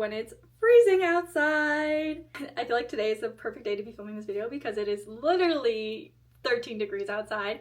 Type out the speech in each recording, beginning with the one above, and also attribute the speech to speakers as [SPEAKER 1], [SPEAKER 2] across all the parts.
[SPEAKER 1] when it's freezing outside. I feel like today is the perfect day to be filming this video because it is literally 13 degrees outside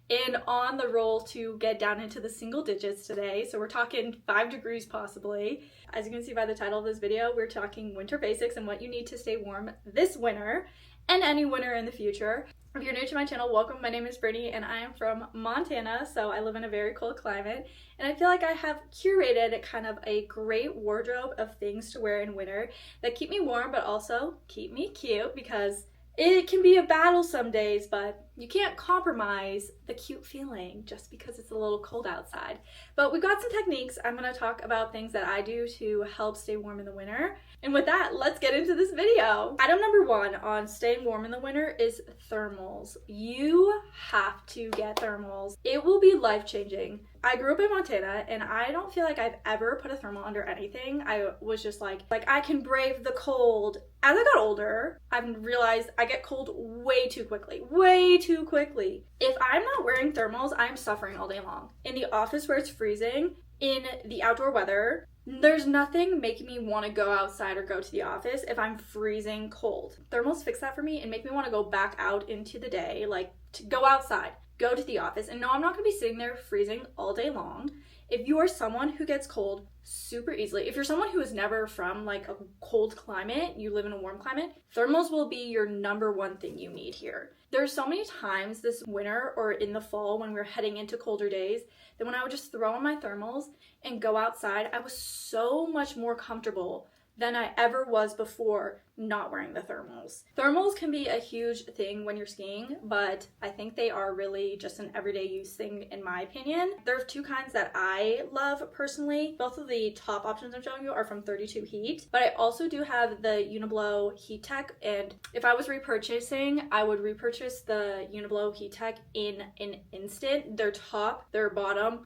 [SPEAKER 1] and on the roll to get down into the single digits today. So we're talking 5 degrees possibly. As you can see by the title of this video, we're talking winter basics and what you need to stay warm this winter and any winter in the future. If you're new to my channel, welcome. My name is Brittany and I am from Montana, so I live in a very cold climate, and I feel like I have curated kind of a great wardrobe of things to wear in winter that keep me warm but also keep me cute, because it can be a battle some days, but you can't compromise the cute feeling just because it's a little cold outside. But we've got some techniques. I'm going to talk about things that I do to help stay warm in the winter. And with that, let's get into this video. Item number 1 on staying warm in the winter is thermals. You have to get thermals. It will be life-changing. I grew up in Montana and I don't feel like I've ever put a thermal under anything. I was just like I can brave the cold. As I got older, I've realized I get cold way too quickly. If I'm not wearing thermals, I'm suffering all day long. In the office where it's freezing, in the outdoor weather, there's nothing making me want to go outside or go to the office if I'm freezing cold. Thermals fix that for me and make me want to go back out into the day, like to go outside, go to the office. And no, I'm not going to be sitting there freezing all day long. If you are someone who gets cold super easily, if you're someone who is never from like a cold climate, you live in a warm climate, thermals will be your number one thing you need here. There's so many times this winter or in the fall when we're heading into colder days that when I would just throw on my thermals and go outside, I was so much more comfortable than I ever was before not wearing the thermals. Thermals can be a huge thing when you're skiing, but I think they are really just an everyday use thing in my opinion. There are 2 kinds that I love personally. Both of the top options I'm showing you are from 32 Heat, but I also do have the Uniblow Heat Tech, and if I was repurchasing, I would repurchase the Uniblow Heat Tech in an instant. Their top, their bottom,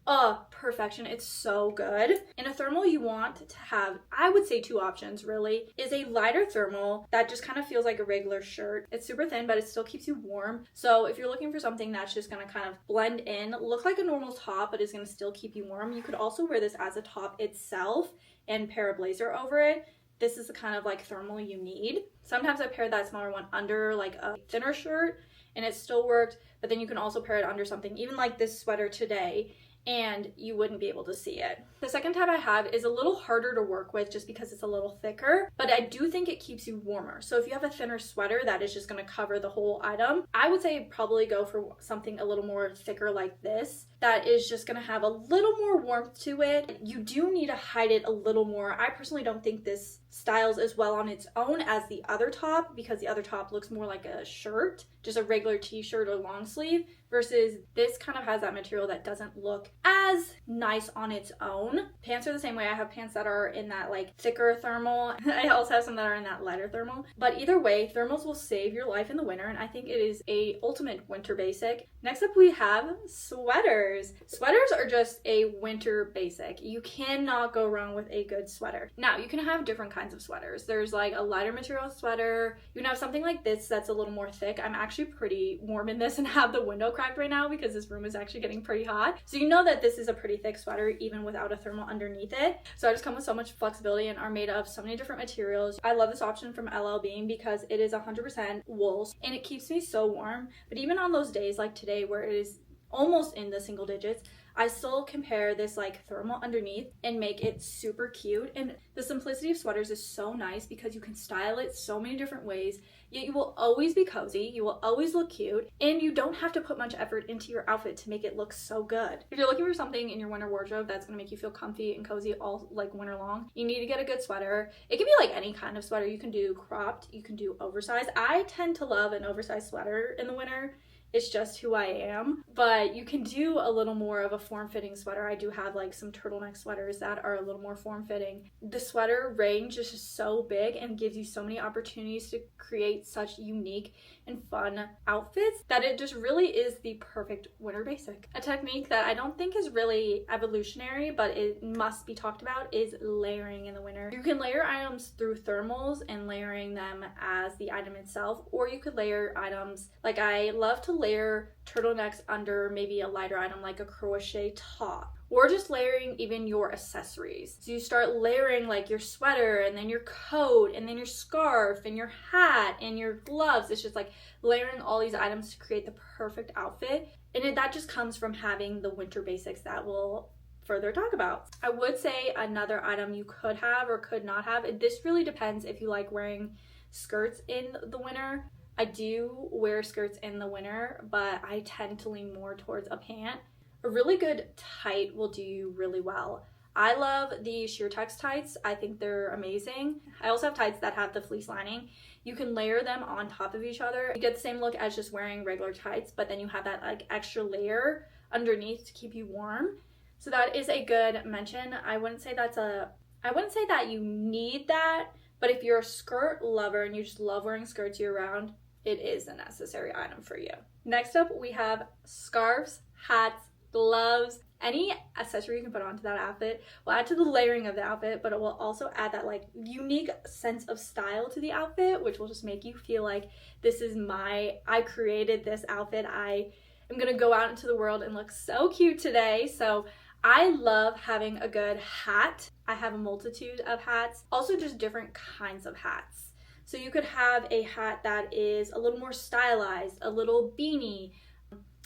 [SPEAKER 1] perfection. It's so good. In a thermal, you want to have, I would say 2 options really, is a lighter thermal that just kind of feels like a regular shirt. It's super thin, but it still keeps you warm. So if you're looking for something that's just gonna kind of blend in, look like a normal top, but is gonna still keep you warm, you could also wear this as a top itself and pair a blazer over it. This is the kind of like thermal you need. Sometimes I pair that smaller one under like a thinner shirt and it still worked, but then you can also pair it under something, even like this sweater today, and you wouldn't be able to see it. The second tab I have is a little harder to work with just because it's a little thicker, but I do think it keeps you warmer. So if you have a thinner sweater that is just going to cover the whole item, I would say probably go for something a little more thicker like this that is just going to have a little more warmth to it. You do need to hide it a little more. I personally don't think this styles as well on its own as the other top, because the other top looks more like a shirt, just a regular t-shirt or long sleeve, versus this kind of has that material that doesn't look as nice on its own. Pants are the same way. I have pants that are in that like thicker thermal. I also have some that are in that lighter thermal. But either way, thermals will save your life in the winter, and I think it is a ultimate winter basic. Next up we have sweaters. Sweaters are just a winter basic. You cannot go wrong with a good sweater. Now, you can have different kinds of sweaters. There's like a lighter material sweater. You can have something like this that's a little more thick. I'm actually pretty warm in this and have the window cracked right now because this room is actually getting pretty hot. So you know that this is a pretty thick sweater even without a thermal underneath it. So I just come with so much flexibility and are made of so many different materials. I love this option from LL Bean because it is 100% wool and it keeps me so warm. But even on those days like today where it is almost in the single digits, I still can pair this like thermal underneath and make it super cute. And the simplicity of sweaters is so nice because you can style it so many different ways, yet you will always be cozy, you will always look cute, and you don't have to put much effort into your outfit to make it look so good. If you're looking for something in your winter wardrobe that's gonna make you feel comfy and cozy all like winter long, you need to get a good sweater. It can be like any kind of sweater. You can do cropped, you can do oversized. I tend to love an oversized sweater in the winter. It's just who I am, but you can do a little more of a form-fitting sweater. I do have like some turtleneck sweaters that are a little more form-fitting. The sweater range is just so big and gives you so many opportunities to create such unique and fun outfits that it just really is the perfect winter basic. A technique that I don't think is really evolutionary, but it must be talked about, is layering in the winter. You can layer items through thermals and layering them as the item itself, or you could layer items, like I love to layer turtlenecks under maybe a lighter item like a crochet top. or just layering even your accessories. So you start layering like your sweater and then your coat and then your scarf and your hat and your gloves. It's just like layering all these items to create the perfect outfit. And that just comes from having the winter basics that we'll further talk about. I would say another item you could have or could not have. This really depends if you like wearing skirts in the winter. I do wear skirts in the winter, but I tend to lean more towards a pant. A really good tight will do you really well. I love the sheer text tights. I think they're amazing. I also have tights that have the fleece lining. You can layer them on top of each other. You get the same look as just wearing regular tights, but then you have that like extra layer underneath to keep you warm. So that is a good mention. I wouldn't say that you need that, but if you're a skirt lover and you just love wearing skirts year round, it is a necessary item for you. Next up, we have scarves, hats, gloves, any accessory you can put onto that outfit will add to the layering of the outfit, but it will also add that like unique sense of style to the outfit, which will just make you feel like this is I created this outfit. I am gonna go out into the world and look so cute today. So I love having a good hat. I have a multitude of hats, also just different kinds of hats. So you could have a hat that is a little more stylized, a little beanie,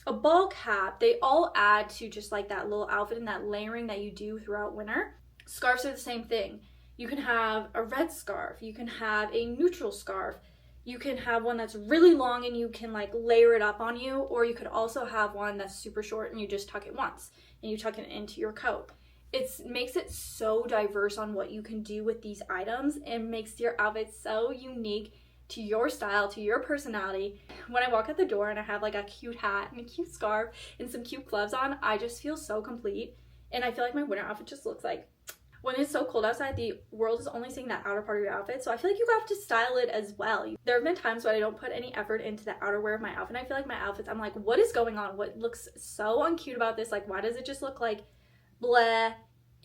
[SPEAKER 1] a ball cap. They all add to just like that little outfit and that layering that you do throughout winter. Scarves are the same thing. You can have a red scarf, you can have a neutral scarf, you can have one that's really long and you can like layer it up on you, or you could also have one that's super short and you just tuck it once and you tuck it into your coat. It makes it so diverse on what you can do with these items and makes your outfit so unique to your style, to your personality. When I walk out the door and I have like a cute hat and a cute scarf and some cute gloves on, I just feel so complete. And I feel like my winter outfit just looks like, when it's so cold outside, the world is only seeing that outer part of your outfit. So I feel like you have to style it as well. There have been times when I don't put any effort into the outerwear of my outfit. And I feel like my outfits, I'm like, what is going on? What looks so uncute about this? Like, why does it just look like bleh?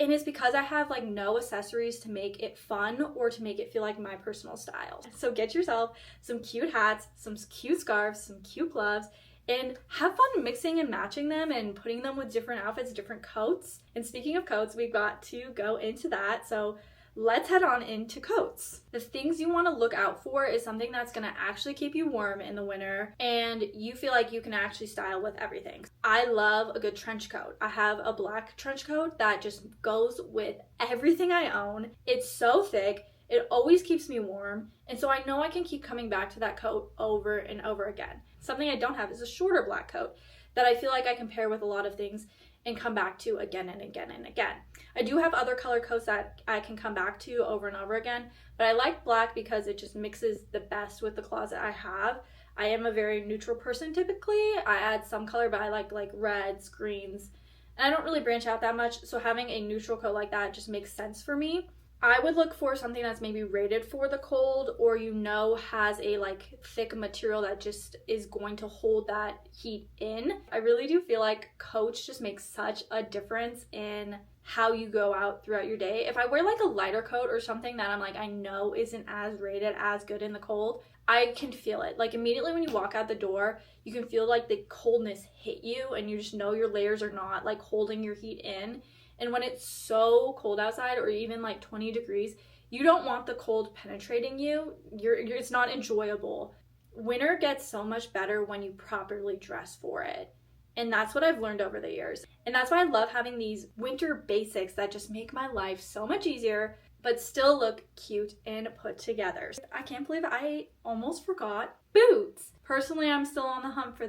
[SPEAKER 1] And it's because I have like no accessories to make it fun or to make it feel like my personal style. So get yourself some cute hats, some cute scarves, some cute gloves, and have fun mixing and matching them and putting them with different outfits, different coats. And speaking of coats, we've got to go into that. So let's head on into coats. The things you want to look out for is something that's going to actually keep you warm in the winter and you feel like you can actually style with everything. I love a good trench coat. I have a black trench coat that just goes with everything I own. It's so thick. It always keeps me warm. And so I know I can keep coming back to that coat over and over again. Something I don't have is a shorter black coat that I feel like I can pair with a lot of things and come back to again and again and again. I do have other color coats that I can come back to over and over again, but I like black because it just mixes the best with the closet I have. I am a very neutral person typically. I add some color, but I like reds, greens, and I don't really branch out that much, so having a neutral coat like that just makes sense for me. I would look for something that's maybe rated for the cold, or has a like thick material that just is going to hold that heat in. I really do feel like coats just make such a difference in how you go out throughout your day. If I wear like a lighter coat or something that I'm like, I know isn't as rated as good in the cold, I can feel it. Like immediately when you walk out the door, you can feel like the coldness hit you and you just know your layers are not like holding your heat in. And when it's so cold outside or even like 20 degrees, you don't want the cold penetrating you. It's not enjoyable. Winter gets so much better when you properly dress for it. And that's what I've learned over the years. And that's why I love having these winter basics that just make my life so much easier, but still look cute and put together. I can't believe I almost forgot boots. Personally, I'm still on the hunt for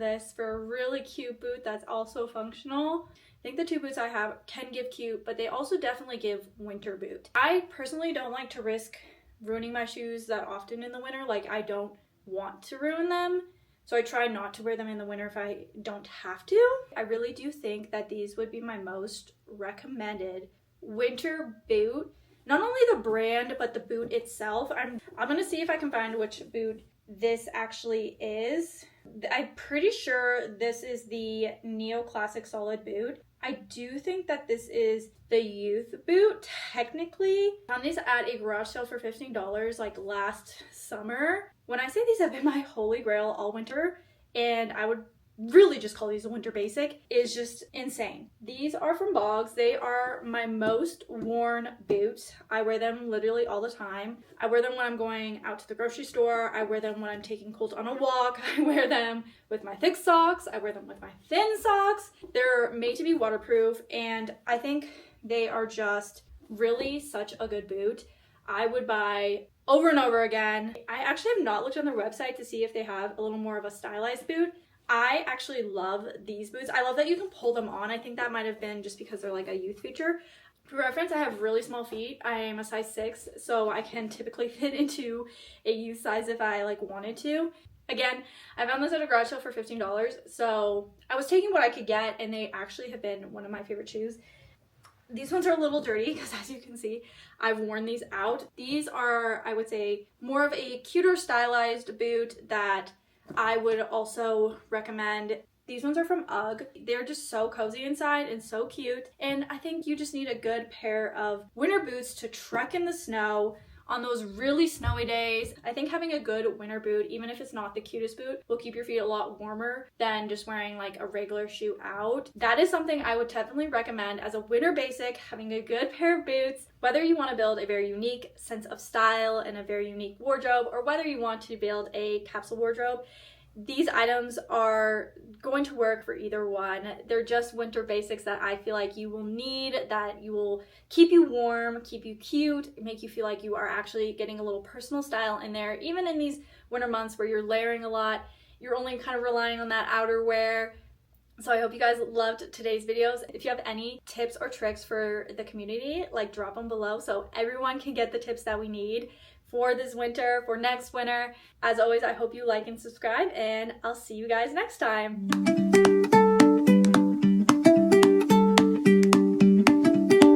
[SPEAKER 1] a really cute boot that's also functional. I think the two boots I have can give cute, but they also definitely give winter boot. I personally don't like to risk ruining my shoes that often in the winter. Like I don't want to ruin them. So I try not to wear them in the winter if I don't have to. I really do think that these would be my most recommended winter boot. Not only the brand, but the boot itself. I'm gonna see if I can find which boot this actually is. I'm pretty sure this is the Neoclassic Solid boot. I do think that this is the youth boot, technically. I found these at a garage sale for $15 like last summer. When I say these have been my holy grail all winter, and I would really just call these a winter basic, is just insane. These are from Boggs. They are my most worn boots. I wear them literally all the time. I wear them when I'm going out to the grocery store. I wear them when I'm taking Colt on a walk. I wear them with my thick socks. I wear them with my thin socks. They're made to be waterproof, and I think they are just really such a good boot. I would buy over and over again. I actually have not looked on their website to see if they have a little more of a stylized boot. I actually love these boots. I love that you can pull them on. I think that might have been just because they're like a youth feature. For reference, I have really small feet. I am a size 6, so I can typically fit into a youth size if I like wanted to. Again, I found this at a garage sale for $15, so I was taking what I could get, and they actually have been one of my favorite shoes. These ones are a little dirty because, as you can see, I've worn these out. These are, I would say, more of a cuter stylized boot that I would also recommend. These ones are from UGG. They're just so cozy inside and so cute. And I think you just need a good pair of winter boots to trek in the snow on those really snowy days. I think having a good winter boot, even if it's not the cutest boot, will keep your feet a lot warmer than just wearing like a regular shoe out. That is something I would definitely recommend as a winter basic, having a good pair of boots, whether you want to build a very unique sense of style and a very unique wardrobe, or whether you want to build a capsule wardrobe. These items are going to work for either one. They're just winter basics that I feel like you will need, that you will keep you warm, keep you cute, make you feel like you are actually getting a little personal style in there. Even in these winter months where you're layering a lot, you're only kind of relying on that outerwear. So I hope you guys loved today's videos. If you have any tips or tricks for the community, like drop them below so everyone can get the tips that we need for this winter, for next winter. As always, I hope you like and subscribe, and I'll see you guys next time.